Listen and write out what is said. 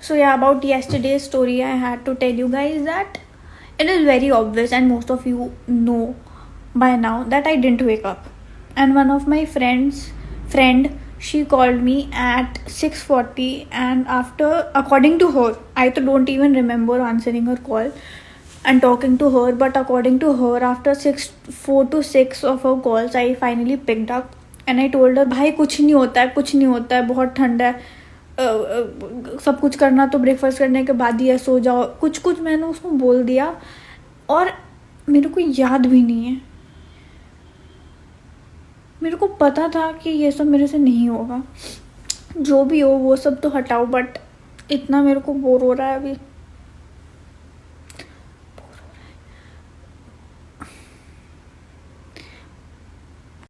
So yeah, about yesterday's story, I had to tell you guys that it is very obvious, and most of you know by now that I didn't wake up. And one of my friend, she called me at 6:40, and after, according to her, I don't even remember answering her call and talking to her, but according to her, after 4 to 6 of her calls, I finally picked up and I told her, भाई कुछ नहीं होता है, कुछ नहीं होता है, बहुत ठंड है, सब कुछ करना तो ब्रेकफास्ट करने के बाद ही है, सो जाओ, कुछ कुछ मैंने उसको बोल दिया और मेरे को याद भी नहीं है. मेरे को पता था कि ये सब मेरे से नहीं होगा. जो भी हो वो सब तो हटाओ, बट इतना मेरे को बोर हो रहा है अभी.